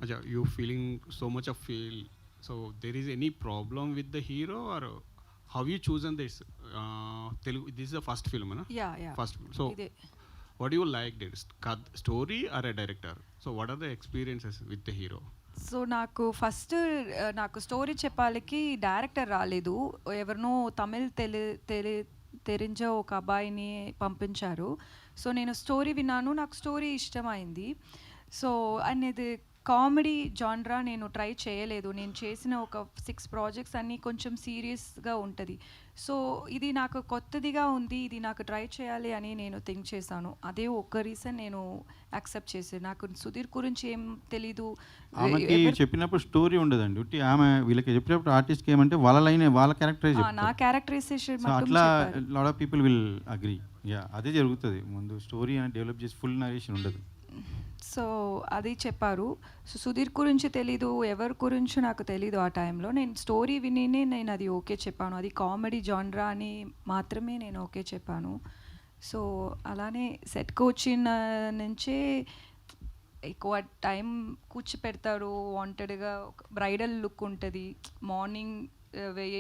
Acha, you feeling so much of feel. So there is any problem with the hero or how you chosen this? Telugu. This is the first film, na? Yeah. First. So ఇదే what do you like? This story or a director? So what are the experiences with the hero? So నాకు story చెప్పాలికి director రాలేదు. ఎవరినో తమిళ్ తెరించ ఒక అబ్బాయిని పంపించారు. So నేను story విన్నాను, నాకు స్టోరీ ఇష్టమైంది. సో అండ్ ఇది కామెడీ జాన్రా నేను ట్రై చేయలేదు. నేను చేసిన ఒక 6 ప్రాజెక్ట్స్ అన్నీ కొంచెం సీరియస్గా ఉంటుంది. సో ఇది నాకు కొత్తదిగా ఉంది, ఇది నాకు ట్రై చేయాలి అని నేను థింక్ చేశాను. అదే ఒక రీజన్ నేను యాక్సెప్ట్ చేశాను. నాకు సుధీర్ గురించి ఏం తెలీదు. ఆమెకి చెప్పినప్పుడు స్టోరీ ఉండదండి, ఉట్టి ఆమె వీళ్ళకి చెప్పినప్పుడు ఆర్టిస్ట్కి ఏమంటే వాళ్ళ లైన్ వాళ్ళ క్యారెక్టరైజ్ నా క్యారెక్టరైజేషన్ అట్లా lot of people will agree. Yeah, అదే జరుగుతుంది. ముందు స్టోరీ అని డెవలప్ చేసి ఫుల్ నరేషన్ ఉండదు. సో అది చెప్పారు. సో సుధీర్ గురించి తెలీదు, ఎవరి గురించి నాకు తెలీదు. ఆ టైంలో నేను స్టోరీ వినినే నేను అది ఓకే చెప్పాను. అది కామెడీ జాన్రా అని మాత్రమే నేను ఓకే చెప్పాను. సో అలానే సెట్కి వచ్చిన నుంచే ఎక్కువ టైం కూర్చోపెడతారు. వాంటెడ్గా బ్రైడల్ లుక్ ఉంటుంది. మార్నింగ్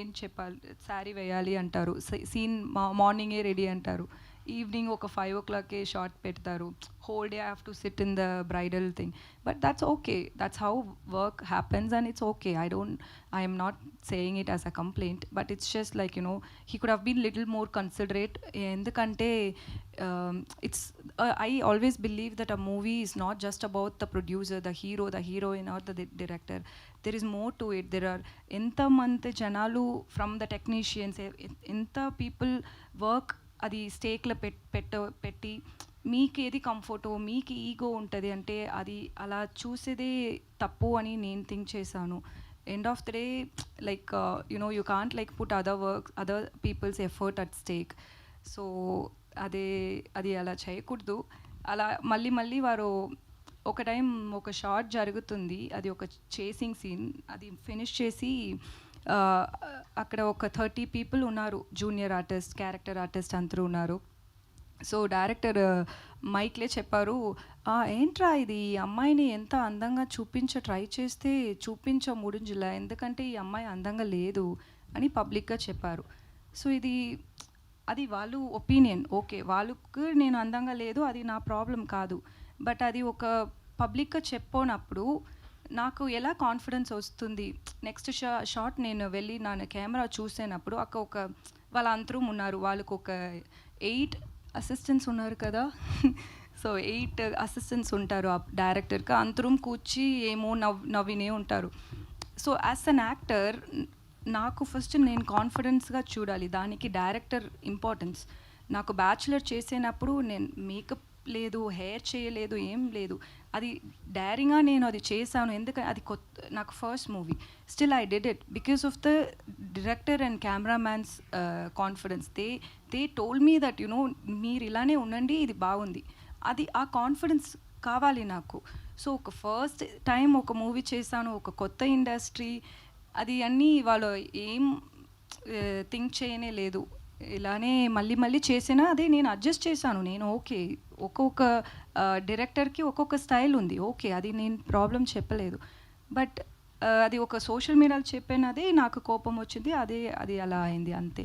ఏం చెప్పాలి, శారీ వేయాలి అంటారు, సీన్ మార్నింగే రెడీ అంటారు, ఈవినింగ్ ఒక 5 o'clock షార్ట్ పెడతారు, whole day I have to sit in the bridal thing. But that's okay, that's how work happens and it's okay. I am not saying it as a complaint, but it's just like, you know, he could have been little more considerate. Endukante it's I always believe that a movie is not just about the producer, the hero, the heroine or the director. There is more to it. There are enta mante janalu from the technicians, enta people work అది స్టేక్లో పెట్టి మీకు ఏది కంఫర్టో, మీకు ego ఉంటుంది అంటే అది అలా చూసేదే తప్పు అని నేను థింక్ చేశాను. End of the day like you know you can't like put other people's effort at stake. So అది అలా చేయకూడదు. అలా మళ్ళీ వారు ఒక టైం ఒక షార్ట్ జరుగుతుంది, అది ఒక చేసింగ్ సీన్, అది ఫినిష్ చేసి అక్కడ ఒక 30 people ఉన్నారు, జూనియర్ ఆర్టిస్ట్, క్యారెక్టర్ ఆర్టిస్ట్ అందరూ ఉన్నారు. సో డైరెక్టర్ మైక్లే చెప్పారు, ఏంట్రా ఇది, ఈ అమ్మాయిని ఎంత అందంగా ట్రై చేస్తే ముడింజిలా, ఎందుకంటే ఈ అమ్మాయి అందంగా లేదు అని పబ్లిక్గా చెప్పారు. సో అది వాళ్ళు ఒపీనియన్, ఓకే, వాళ్ళకు నేను అందంగా లేదు, అది నా ప్రాబ్లం కాదు. బట్ అది ఒక పబ్లిక్గా చెప్పినప్పుడు నాకు ఎలా కాన్ఫిడెన్స్ వస్తుంది. నెక్స్ట్ షాట్ నేను వెళ్ళి నా కెమెరా చూసేటప్పుడు ఒక వాళ్ళ అందరూ ఉన్నారు, వాళ్ళకు ఒక 8 అసిస్టెంట్స్ ఉన్నారు కదా. సో 8 అసిస్టెంట్స్ ఉంటారు ఆ డైరెక్టర్కి, అందరం కూర్చి ఏమో నవ్వినే ఉంటారు. సో యాజ్ అన్ యాక్టర్ నాకు ఫస్ట్ నేను కాన్ఫిడెన్స్గా చూడాలి, దానికి డైరెక్టర్ ఇంపార్టెన్స్. నాకు బ్యాచులర్ చేసేటప్పుడు నేను మేకప్ లేదు, హెయిర్ చేయలేదు, ఏం లేదు, అది డైరింగ్గా నేను అది చేశాను. ఎందుకంటే అది నాకు first movie. Still I did it because of the director and cameramans confidence. They told me that you know మీరు ఇలానే ఉండండి, ఇది బాగుంది. అది ఆ కాన్ఫిడెన్స్ కావాలి నాకు. సో ఒక ఫస్ట్ టైం ఒక మూవీ చేశాను, ఒక కొత్త ఇండస్ట్రీ, అది అన్నీ వాళ్ళు ఏం థింక్ చేయనే లేదు. ఇలానే మళ్ళీ చేసినా అదే నేను అడ్జస్ట్ చేశాను. నేను ఓకే, ఒక్కొక్క డైరెక్టర్కి ఒక్కొక్క స్టైల్ ఉంది, ఓకే, అది నేను ప్రాబ్లం చెప్పలేదు. బట్ అది ఒక సోషల్ మీడియాలో చెప్పినదే నాకు కోపం వచ్చింది, అది అలా అయింది అంతే.